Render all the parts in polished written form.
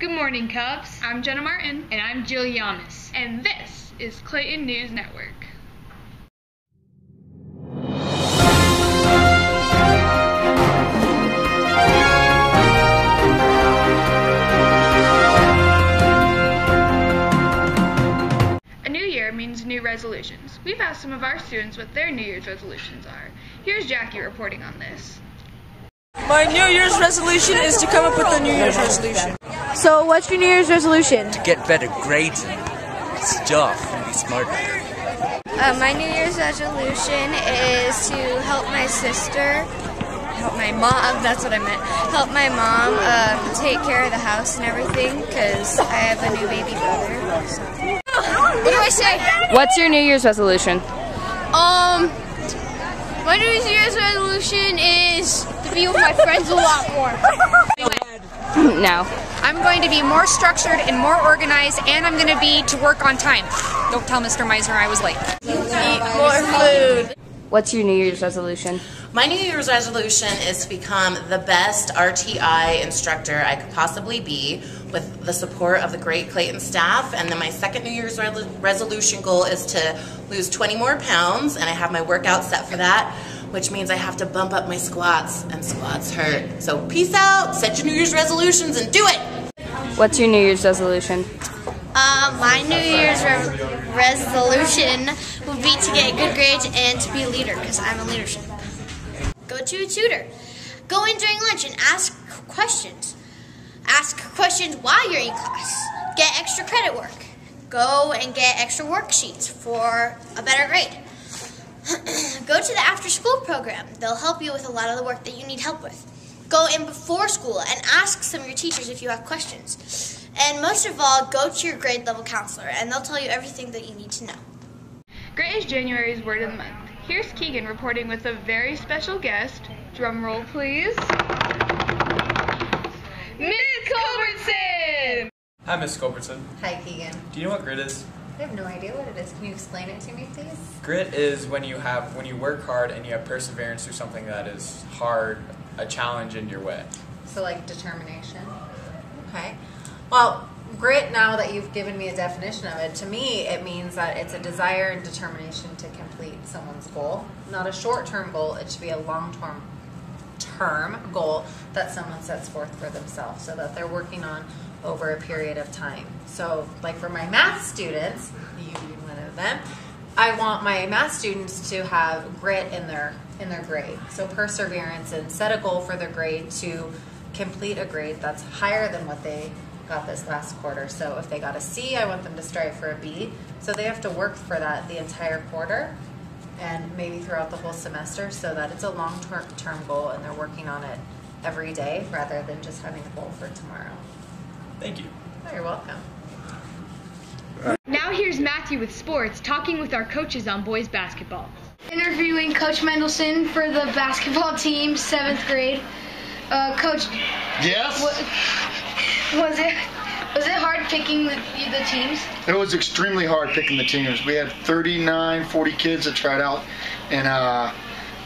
Good morning, Cubs. I'm Jenna Martin. And I'm Jill Yamas. And this is Clayton News Network. A new year means new resolutions. We've asked some of our students what their New Year's resolutions are. Here's Jackie reporting on this. My New Year's resolution is to come up with a New Year's resolution. So what's your New Year's resolution? To get better grades and stuff and be smarter. My New Year's resolution is to help my sister, help my mom, that's what I meant, help my mom take care of the house and everything because I have a new baby brother. So. What do I say? What's your New Year's resolution? My New Year's resolution is to be with my friends a lot more. No. I'm going to be more structured and more organized, and I'm going to be to work on time. Don't tell Mr. Meisner I was late. Eat more food. What's your New Year's resolution? My New Year's resolution is to become the best RTI instructor I could possibly be with the support of the great Clayton staff. And then my second New Year's resolution goal is to lose 20 more pounds, and I have my workout set for that, which means I have to bump up my squats, and squats hurt. So peace out, set your New Year's resolutions and do it! What's your New Year's resolution? My New Year's resolution will be to get good grades and to be a leader because I'm a leadership. Go to a tutor. Go in during lunch and ask questions. Ask questions while you're in class. Get extra credit work. Go and get extra worksheets for a better grade. Go to the after-school program. They'll help you with a lot of the work that you need help with. Go in before school and ask some of your teachers if you have questions. And most of all, go to your grade level counselor and they'll tell you everything that you need to know. Great is January's word of the month. Here's Keegan reporting with a very special guest. Drum roll, please. Miss Culbertson! Hi, Miss Culbertson. Hi, Keegan. Do you know what grit is? I have no idea what it is. Can you explain it to me, please? Grit is when you work hard and you have perseverance through something that is hard, a challenge in your way. So like determination? Okay. Well, grit, now that you've given me a definition of it, to me it means that it's a desire and determination to complete someone's goal. Not a short-term goal, it should be a long-term goal that someone sets forth for themselves so that they're working on over a period of time. So like for my math students, you being one of them, I want my math students to have grit in their grade. So perseverance and set a goal for their grade to complete a grade that's higher than what they got this last quarter. So if they got a C, I want them to strive for a B. So they have to work for that the entire quarter and maybe throughout the whole semester so that it's a long-term goal and they're working on it every day rather than just having a goal for tomorrow. Thank you. Oh, you're welcome. Now here's Matthew with sports, talking with our coaches on boys basketball. Interviewing Coach Mendelson for the basketball team, 7th grade. Coach. Yes? Was it hard picking the teams? It was extremely hard picking the teams. We had 39, 40 kids that tried out, and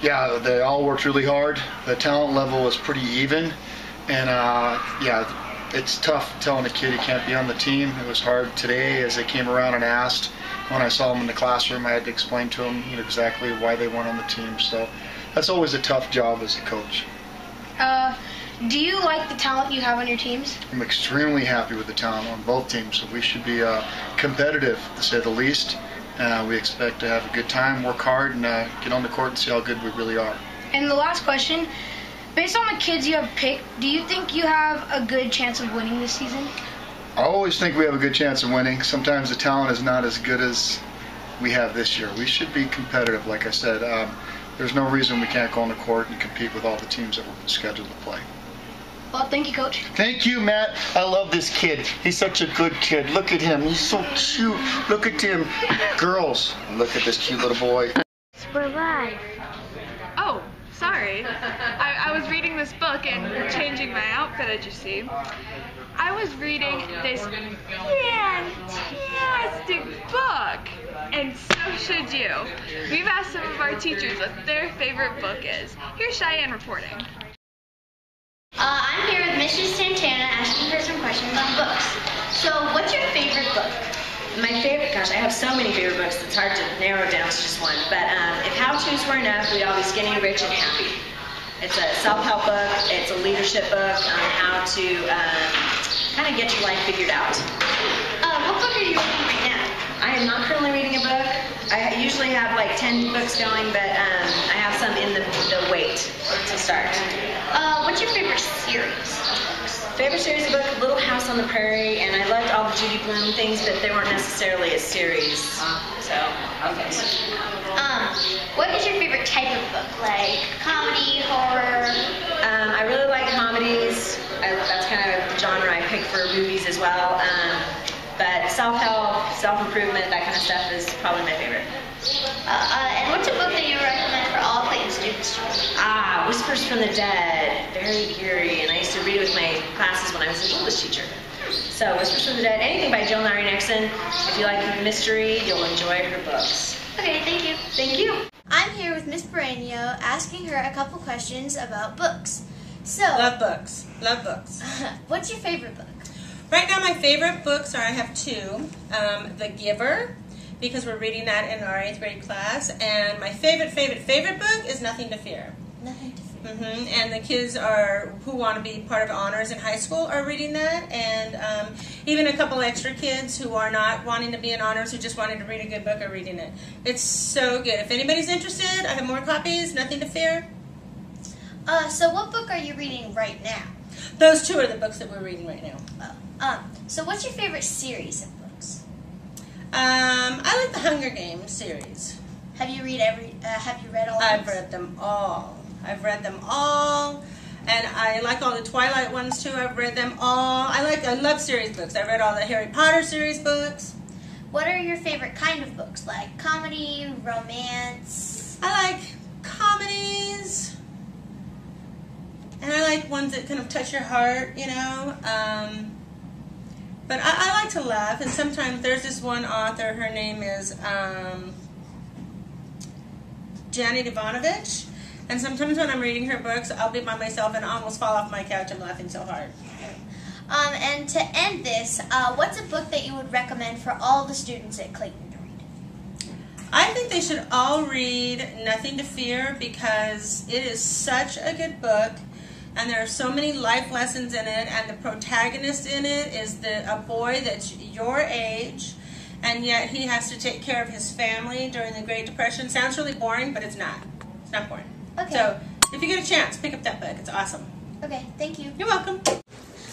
yeah, they all worked really hard. The talent level was pretty even, and yeah, it's tough telling a kid he can't be on the team. It was hard today as they came around and asked. When I saw them in the classroom, I had to explain to them exactly why they weren't on the team. So that's always a tough job as a coach. Do you like the talent you have on your teams? I'm extremely happy with the talent on both teams. So we should be competitive, to say the least. We expect to have a good time, work hard, and get on the court and see how good we really are. And the last question, based on the kids you have picked, do you think you have a good chance of winning this season? I always think we have a good chance of winning. Sometimes the talent is not as good as we have this year. We should be competitive, like I said. There's no reason we can't go on the court and compete with all the teams that we're scheduled to play. Well, thank you, Coach. Thank you, Matt. I love this kid. He's such a good kid. Look at him. He's so cute. Look at him. Girls, look at this cute little boy. We're live. Oh, sorry. I was reading this book and changing my outfit, as you see. I was reading this fantastic book, and so should you. We've asked some of our teachers what their favorite book is. Here's Cheyenne reporting. I'm here with Mrs. Santana asking her some questions on books. My favorite, gosh, I have so many favorite books, it's hard to narrow it down to just one. But if how-tos were enough, we'd all be skinny, rich, and happy. It's a self-help book, it's a leadership book on how to kind of get your life figured out. What book are you reading right now? I am not currently reading a book. I usually have like 10 books going, but I have some in the wait to start. What's your favorite series? Favorite series of book, Little House on the Prairie, and I loved all the Judy Blume things, but they weren't necessarily a series. So, okay. What is your favorite type of book? Like comedy, horror? I really like comedies. That's kind of the genre I pick for movies as well. But self-help, self-improvement, that kind of stuff is probably my favorite. And what's a book that you recommend for all Clayton students to read? Whispers from the Dead. Very eerie, and I used to read it with my classes when I was an English teacher. So Whispers from the Dead, anything by Jill Nye Nixon. If you like mystery, you'll enjoy her books. Okay, thank you. Thank you. I'm here with Miss Barano, asking her a couple questions about books. So, love books. Love books. What's your favorite book? Right now, my favorite books are, I have two. The Giver, because we're reading that in our 8th grade class. And my favorite book is Nothing to Fear. Nothing to Fear. And the kids who want to be part of honors in high school are reading that. And even a couple extra kids who are not wanting to be in honors, who just wanted to read a good book, are reading it. It's so good. If anybody's interested, I have more copies. Nothing to Fear. So what book are you reading right now? Those two are the books that we're reading right now. So what's your favorite series of books? I like the Hunger Games series. Have you read all of them? I've read them all. And I like all the Twilight ones too. I've read them all. I love series books. I read all the Harry Potter series books. What are your favorite kind of books? Like comedy, romance? I like comedies. And I like ones that kind of touch your heart, you know. But I like to laugh, and sometimes there's this one author, her name is Janet Ivanovich, and sometimes when I'm reading her books, I'll be by myself and I almost fall off my couch. I'm laughing so hard. And to end this, what's a book that you would recommend for all the students at Clayton to read? I think they should all read Nothing to Fear, because it is such a good book. And there are so many life lessons in it, and the protagonist in it is a boy that's your age, and yet he has to take care of his family during the Great Depression. Sounds really boring, but it's not. It's not boring. Okay. So, if you get a chance, pick up that book. It's awesome. Okay, thank you. You're welcome.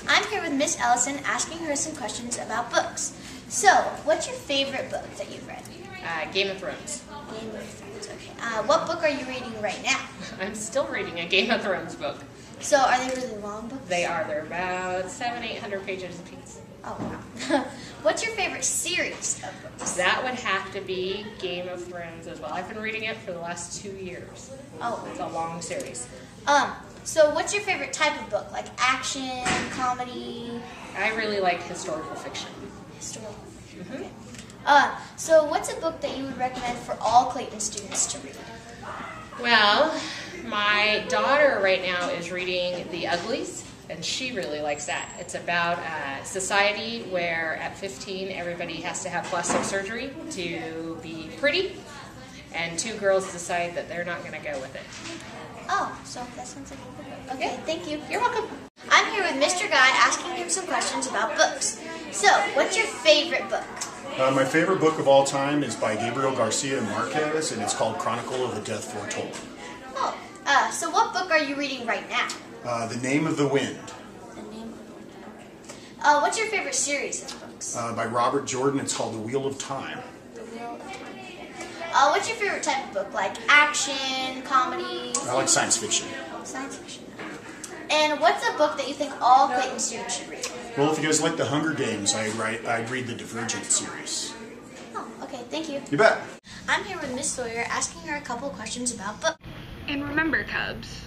I'm here with Miss Ellison, asking her some questions about books. So, what's your favorite book that you've read? Game of Thrones. Game of Thrones, okay. What book are you reading right now? I'm still reading a Game of Thrones book. So, are they really long books? They are. They're about 700-800 pages apiece. Oh, wow. What's your favorite series of books? That would have to be Game of Thrones as well. I've been reading it for the last 2 years. Oh. It's a long series. So what's your favorite type of book? Like action, comedy? I really like historical fiction. Historical fiction, okay. So what's a book that you would recommend for all Clayton students to read? Well, my daughter right now is reading The Uglies, and she really likes that. It's about a society where at 15 everybody has to have plastic surgery to be pretty, and 2 girls decide that they're not going to go with it. Oh, so that sounds like a good book. Okay, thank you. You're welcome. I'm here with Mr. Guy, asking him some questions about books. So, what's your favorite book? My favorite book of all time is by Gabriel Garcia Marquez, and it's called Chronicle of a Death Foretold. Oh, so what book are you reading right now? The Name of the Wind. The Name of the Wind. Okay. What's your favorite series of books? By Robert Jordan. It's called The Wheel of Time. The Wheel of Time. What's your favorite type of book? Like action, comedy? I like science fiction. Science fiction. And what's a book that you think all Clayton students should read? Well, if you guys like the Hunger Games, I'd read the Divergent series. Oh, okay, thank you. You bet. I'm here with Miss Sawyer, asking her a couple questions about books. And remember, Cubs,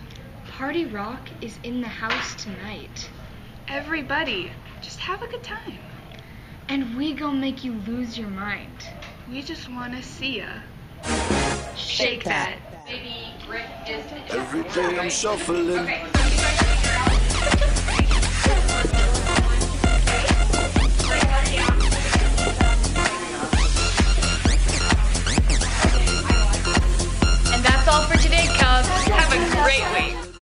Party Rock is in the house tonight. Everybody, just have a good time. And we gon' make you lose your mind. We just want to see ya. Shake that. Baby Rick is... Every day I'm shuffling. Okay. great week.